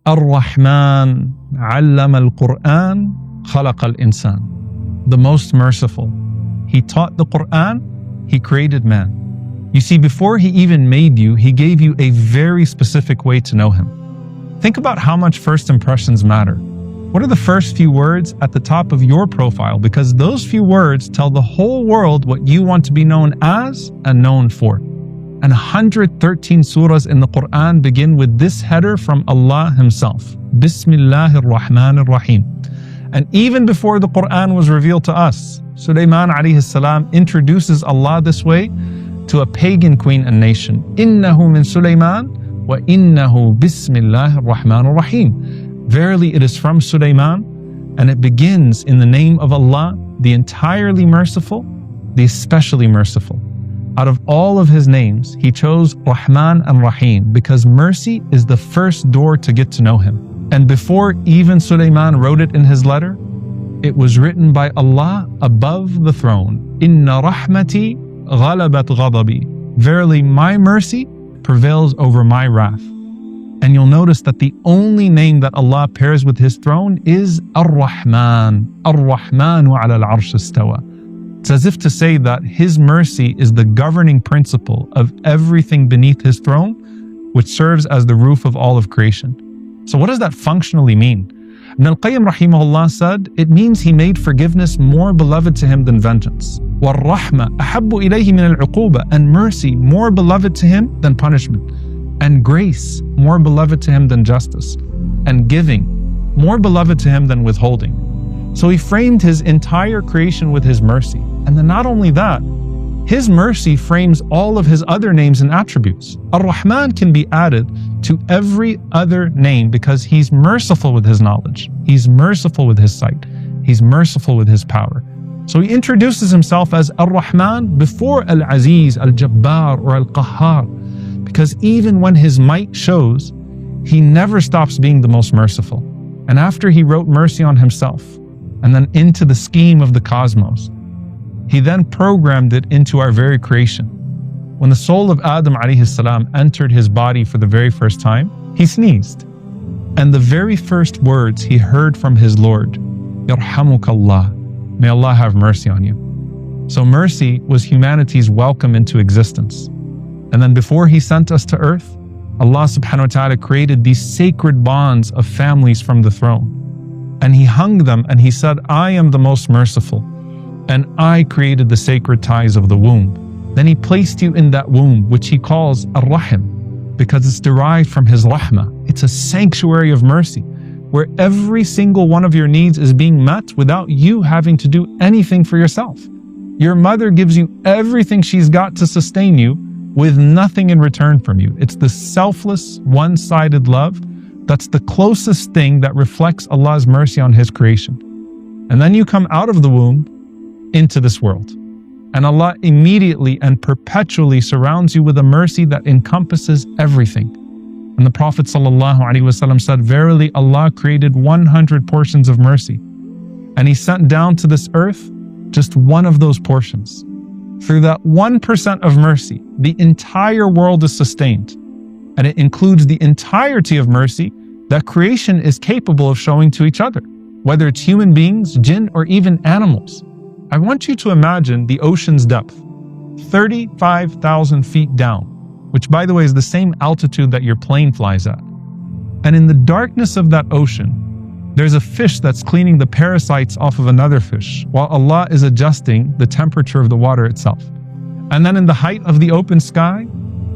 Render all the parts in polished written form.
Ar-Rahman, allama al-Quran, khalaqa al-insan. The most merciful. He taught the Quran, He created man. You see, before He even made you, He gave you a very specific way to know Him. Think about how much first impressions matter. What are the first few words at the top of your profile? Because those few words tell the whole world what you want to be known as and known for. And 113 surahs in the Quran begin with this header from Allah Himself. Bismillahir Rahmanir Rahim. And even before the Quran was revealed to us, Suleiman alayhi salam introduces Allah this way to a pagan queen and nation. Innahu min Suleiman wa innahu bismillahir Rahmanir Rahim. Verily it is from Suleiman, and it begins in the name of Allah, the entirely merciful, the especially merciful. Out of all of His names, He chose Rahman and Rahim because mercy is the first door to get to know Him. And before even Suleiman wrote it in his letter, it was written by Allah above the throne. Inna rahmati ghalabat ghadabi. Verily my mercy prevails over my wrath. And you'll notice that the only name that Allah pairs with His throne is Ar-Rahman. Ar-Rahmanu ala al-arsh istawa. It's as if to say that His mercy is the governing principle of everything beneath His throne, which serves as the roof of all of creation. So what does that functionally mean? Ibn al-Qayyim rahimahullah said, it means He made forgiveness more beloved to Him than vengeance. وَالرَّحْمَةُ أَحَبُّ إِلَيْهِ مِنَ الْعُقُوبَةِ. And mercy more beloved to Him than punishment. And grace more beloved to Him than justice. And giving more beloved to Him than withholding. So He framed His entire creation with His mercy. And then not only that, His mercy frames all of His other names and attributes. Ar-Rahman can be added to every other name because He's merciful with His knowledge. He's merciful with His sight. He's merciful with His power. So He introduces Himself as Ar-Rahman before Al-Aziz, Al-Jabbar, or Al-Qahhar, because even when His might shows, He never stops being the most merciful. And after He wrote mercy on Himself, and then into the scheme of the cosmos, He then programmed it into our very creation. When the soul of Adam alayhi salam entered his body for the very first time, he sneezed. And the very first words he heard from his Lord, Yarhamukallah, may Allah have mercy on you. So mercy was humanity's welcome into existence. And then before He sent us to earth, Allah subhanahu wa ta'ala created these sacred bonds of families from the throne. And He hung them and He said, I am the most merciful. And I created the sacred ties of the womb. Then He placed you in that womb, which He calls Ar-Rahim, because it's derived from His rahmah. It's a sanctuary of mercy, where every single one of your needs is being met without you having to do anything for yourself. Your mother gives you everything she's got to sustain you with nothing in return from you. It's the selfless, one-sided love that's the closest thing that reflects Allah's mercy on His creation. And then you come out of the womb into this world. And Allah immediately and perpetually surrounds you with a mercy that encompasses everything. And the Prophet ﷺ said, verily Allah created 100 portions of mercy. And He sent down to this earth just one of those portions. Through that 1% of mercy, the entire world is sustained. And it includes the entirety of mercy that creation is capable of showing to each other, whether it's human beings, jinn, or even animals. I want you to imagine the ocean's depth, 35,000 feet down, which by the way is the same altitude that your plane flies at. And in the darkness of that ocean, there's a fish that's cleaning the parasites off of another fish, while Allah is adjusting the temperature of the water itself. And then in the height of the open sky,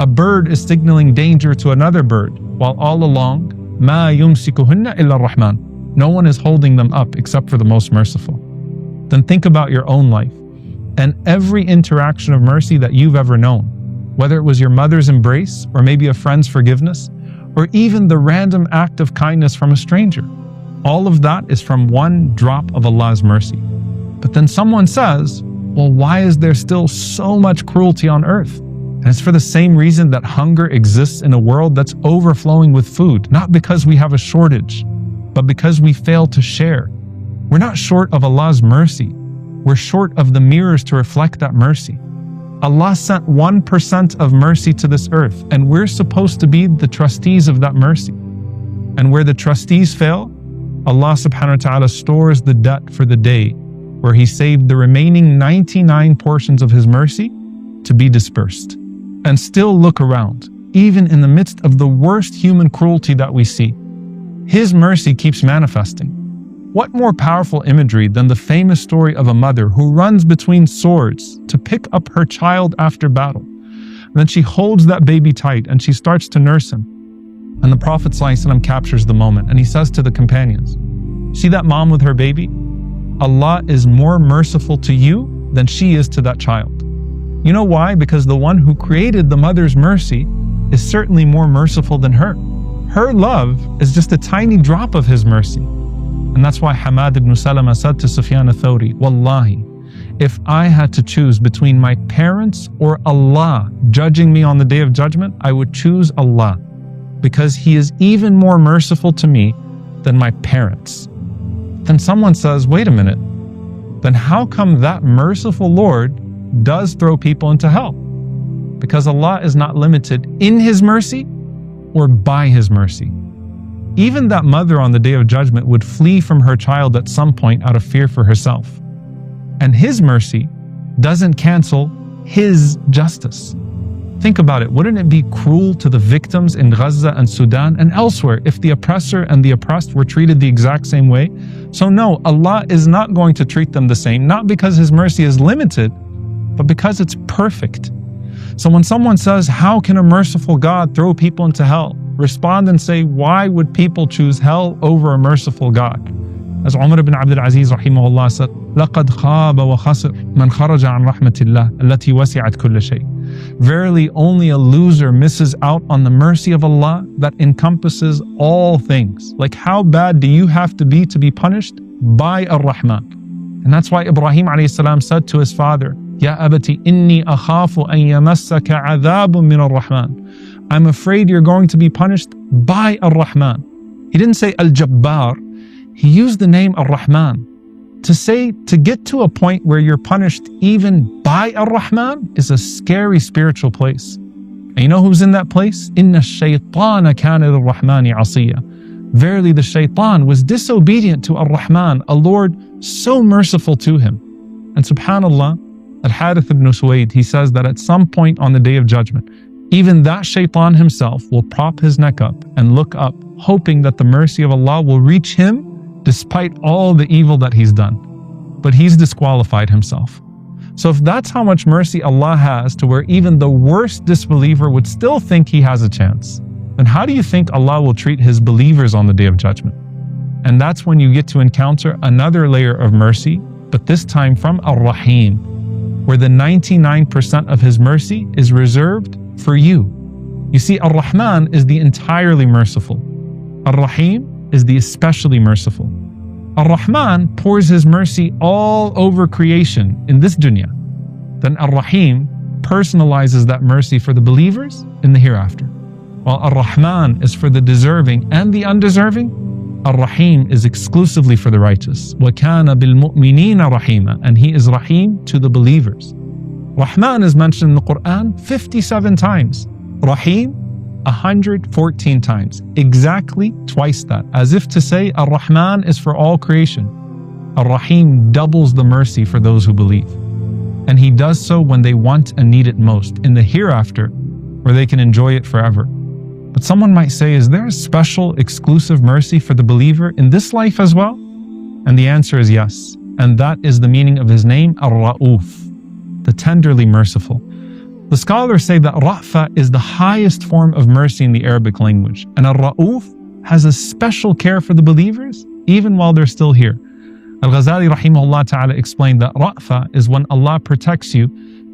a bird is signaling danger to another bird, while all along, مَا يُمْسِكُهُنَّ إِلَّا الرَّحْمَنِ. No one is holding them up except for the most merciful. Then think about your own life and every interaction of mercy that you've ever known, whether it was your mother's embrace or maybe a friend's forgiveness, or even the random act of kindness from a stranger. All of that is from one drop of Allah's mercy. But then someone says, well, why is there still so much cruelty on earth? And it's for the same reason that hunger exists in a world that's overflowing with food, not because we have a shortage, but because we fail to share. We're not short of Allah's mercy. We're short of the mirrors to reflect that mercy. Allah sent 1% of mercy to this earth, and we're supposed to be the trustees of that mercy. And where the trustees fail, Allah subhanahu wa ta'ala stores the debt for the day where He saved the remaining 99 portions of His mercy to be dispersed. And still look around, even in the midst of the worst human cruelty that we see, His mercy keeps manifesting. What more powerful imagery than the famous story of a mother who runs between swords to pick up her child after battle. And then she holds that baby tight and she starts to nurse him. And the Prophet ﷺ captures the moment and he says to the companions, see that mom with her baby? Allah is more merciful to you than she is to that child. You know why? Because the one who created the mother's mercy is certainly more merciful than her. Her love is just a tiny drop of His mercy. And that's why Hamad ibn Salama said to Sufyan al-Thawri, Wallahi, if I had to choose between my parents or Allah judging me on the Day of Judgment, I would choose Allah, because He is even more merciful to me than my parents. Then someone says, wait a minute, then how come that merciful Lord does throw people into hell? Because Allah is not limited in His mercy or by His mercy. Even that mother on the Day of Judgment would flee from her child at some point out of fear for herself. And His mercy doesn't cancel His justice. Think about it. Wouldn't it be cruel to the victims in Gaza and Sudan and elsewhere if the oppressor and the oppressed were treated the exact same way? So no, Allah is not going to treat them the same, not because His mercy is limited, but because it's perfect. So when someone says, how can a merciful God throw people into hell? Respond and say, why would people choose hell over a merciful God? As Umar ibn Abdul Aziz rahimahullah said, لَقَدْ خَابَ وَخَسِرْ مَنْ خَرَجَ عَنْ رَحْمَةِ اللَّهِ الَّتِي وَسِعَتْ كُلَّ شَيْءٍ. Verily, only a loser misses out on the mercy of Allah that encompasses all things. Like, how bad do you have to be punished by Ar-Rahman? And that's why Ibrahim alayhi salam said to his father, Ya abati inni akhafu an yamassaka adhabun min Ar-Rahman. I'm afraid you're going to be punished by Ar-Rahman. He didn't say Al-Jabbar. He used the name Ar-Rahman. To get to a point where you're punished even by Ar-Rahman is a scary spiritual place. And you know who's in that place? Inna ash-shaytana kana lir-Rahmani asiya. Verily the shaitan was disobedient to Ar-Rahman, a Lord so merciful to him. And subhanallah, Al-Harith ibn Suwaid, he says that at some point on the Day of Judgment, even that shaitan himself will prop his neck up and look up, hoping that the mercy of Allah will reach him despite all the evil that he's done. But he's disqualified himself. So if that's how much mercy Allah has to where even the worst disbeliever would still think he has a chance, then how do you think Allah will treat His believers on the Day of Judgment? And that's when you get to encounter another layer of mercy, but this time from Ar-Rahim, where the 99% of His mercy is reserved for you. You see, Ar-Rahman is the entirely merciful. Ar-Rahim is the especially merciful. Ar-Rahman pours His mercy all over creation in this dunya. Then Ar-Rahim personalizes that mercy for the believers in the hereafter. While Ar-Rahman is for the deserving and the undeserving, Ar-Rahim is exclusively for the righteous. وَكَانَ بِالْمُؤْمِنِينَ رَحِيمًا. And He is Rahim to the believers. Rahman is mentioned in the Quran 57 times. Rahim 114 times. Exactly twice that. As if to say Ar-Rahman is for all creation. Ar-Rahim doubles the mercy for those who believe. And He does so when they want and need it most, in the hereafter, where they can enjoy it forever. But someone might say, is there a special, exclusive mercy for the believer in this life as well? And the answer is yes. And that is the meaning of His name, Ar-Ra'uf, the tenderly merciful. The scholars say that Ra'fa is the highest form of mercy in the Arabic language. And Ar-Ra'uf has a special care for the believers, even while they're still here. Al-Ghazali rahimahullah ta'ala explained that Ra'fa is when Allah protects you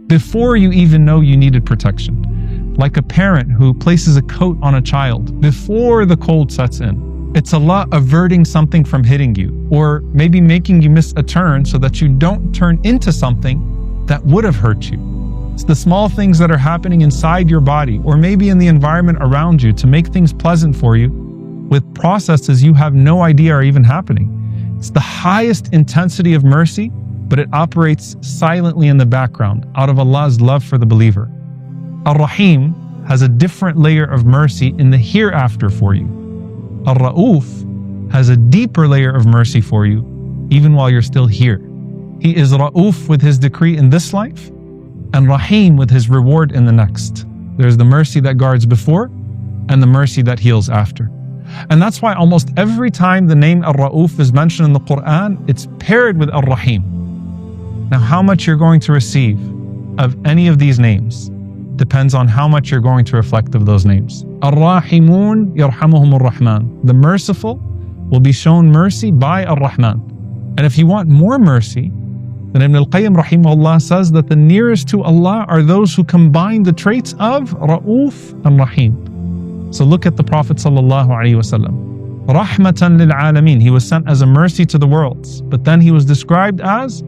before you even know you needed protection. Like a parent who places a coat on a child before the cold sets in. It's Allah averting something from hitting you, or maybe making you miss a turn so that you don't turn into something that would have hurt you. It's the small things that are happening inside your body, or maybe in the environment around you to make things pleasant for you with processes you have no idea are even happening. It's the highest intensity of mercy, but it operates silently in the background out of Allah's love for the believer. Ar-Rahim has a different layer of mercy in the hereafter for you. Ar-Ra'uf has a deeper layer of mercy for you, even while you're still here. He is Ra'uf with his decree in this life, and Rahim with his reward in the next. There's the mercy that guards before, and the mercy that heals after. And that's why almost every time the name Ar-Ra'uf is mentioned in the Quran, it's paired with Ar-Rahim. Now, how much you're going to receive of any of these names depends on how much you're going to reflect of those names. Ar-Rahimun yarhamuhum Ar-Rahman. The merciful will be shown mercy by Ar-Rahman. And if you want more mercy, then Ibn al-Qayyim rahimahullah says that the nearest to Allah are those who combine the traits of Ra'uf and Rahim. So look at the Prophet sallallahu alaihi wasallam. Rahmatan lil alameen. He was sent as a mercy to the worlds. But then he was described as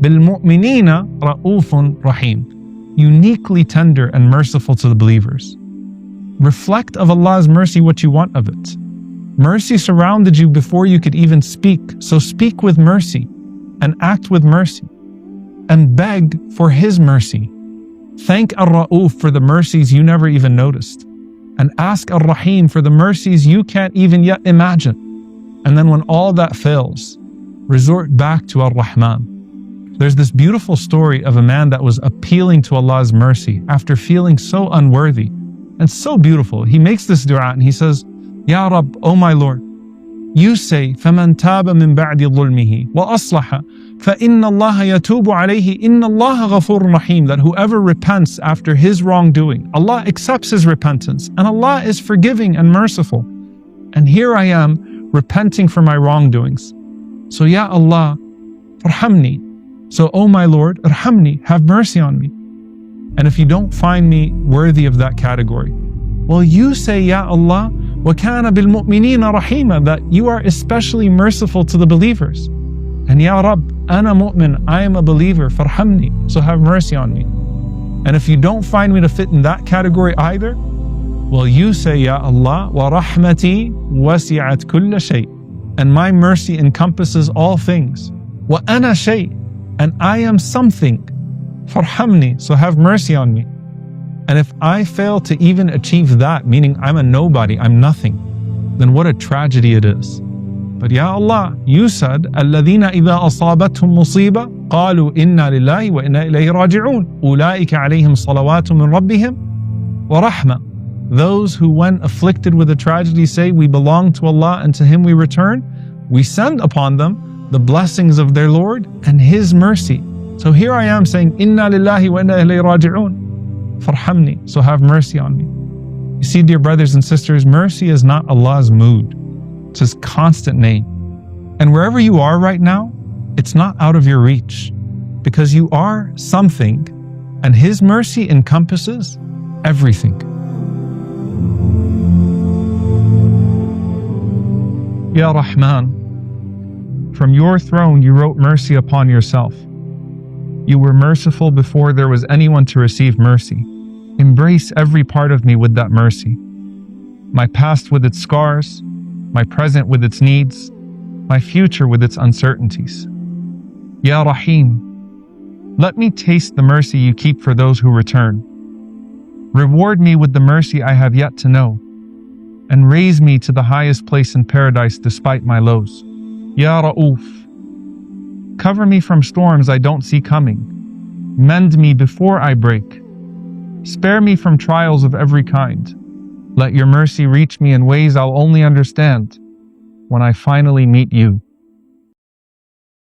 bil mu'minina ra'ufun rahim. Uniquely tender and merciful to the believers. Reflect of Allah's mercy what you want of it. Mercy surrounded you before you could even speak. So speak with mercy and act with mercy and beg for His mercy. Thank Ar-Ra'uf for the mercies you never even noticed, and ask Ar-Rahim for the mercies you can't even yet imagine. And then when all that fails, resort back to Ar-Rahman. There's this beautiful story of a man that was appealing to Allah's mercy after feeling so unworthy, and so beautiful. He makes this dua and he says, Ya Rabb, O my Lord, you say, فَمَنْ تَابَ مِنْ بَعْدِ ظُلْمِهِ وَأَصْلَحَ فَإِنَّ اللَّهَ يَتُوبُ عَلَيْهِ إِنَّ اللَّهَ غَفُورٌ رَحِيمٌ. That whoever repents after his wrongdoing, Allah accepts his repentance, and Allah is forgiving and merciful. And here I am, repenting for my wrongdoings. So Ya Allah, farhamni. So O my Lord, irhamni, have mercy on me. And if you don't find me worthy of that category, well, you say, Ya Allah, وَكَانَ بِالْمُؤْمِنِينَ رَحِيمًا, that you are especially merciful to the believers. And Ya Rabb, أَنَا مُؤْمِن, I am a believer, فَارْحَمْنِي, so have mercy on me. And if you don't find me to fit in that category either, well, you say, Ya Allah, وَرَحْمَتِي وَسِعَتْ كُلَّ شَيْءٍ, and my mercy encompasses all things. وَأَنَا شَيْءٍ, and I am something. فَارْحَمْنِي, so have mercy on me. And if I fail to even achieve that, meaning I'm a nobody, I'm nothing, then what a tragedy it is. But Ya Allah, you said, الَّذِينَ إِذَا أَصَابَتْهُمْ مُصِيبَةٌ قَالُوا إِنَّا لِلَّهِ وَإِنَّا إِلَيْهِ رَاجِعُونَ أُولَٰئِكَ عَلَيْهِمْ صَلَوَاتٌ مِّن رَبِّهِمْ وَرَحْمَةٌ. Those who when afflicted with a tragedy say, we belong to Allah and to Him we return, we send upon them the blessings of their Lord and His mercy. So here I am saying, إِنَّا لِلَّهِ وَإِنَّا إِلَيْهِ رَاجِعُونَ. Farhamni, so have mercy on me. You see, dear brothers and sisters, mercy is not Allah's mood. It's His constant name. And wherever you are right now, it's not out of your reach, because you are something, and His mercy encompasses everything. Ya Rahman, from your throne you wrote mercy upon yourself. You were merciful before there was anyone to receive mercy. Embrace every part of me with that mercy. My past with its scars, my present with its needs, my future with its uncertainties. Ya Rahim, let me taste the mercy you keep for those who return. Reward me with the mercy I have yet to know, and raise me to the highest place in paradise despite my lows. Ya Ra'uf, cover me from storms I don't see coming. Mend me before I break. Spare me from trials of every kind. Let your mercy reach me in ways I'll only understand when I finally meet you.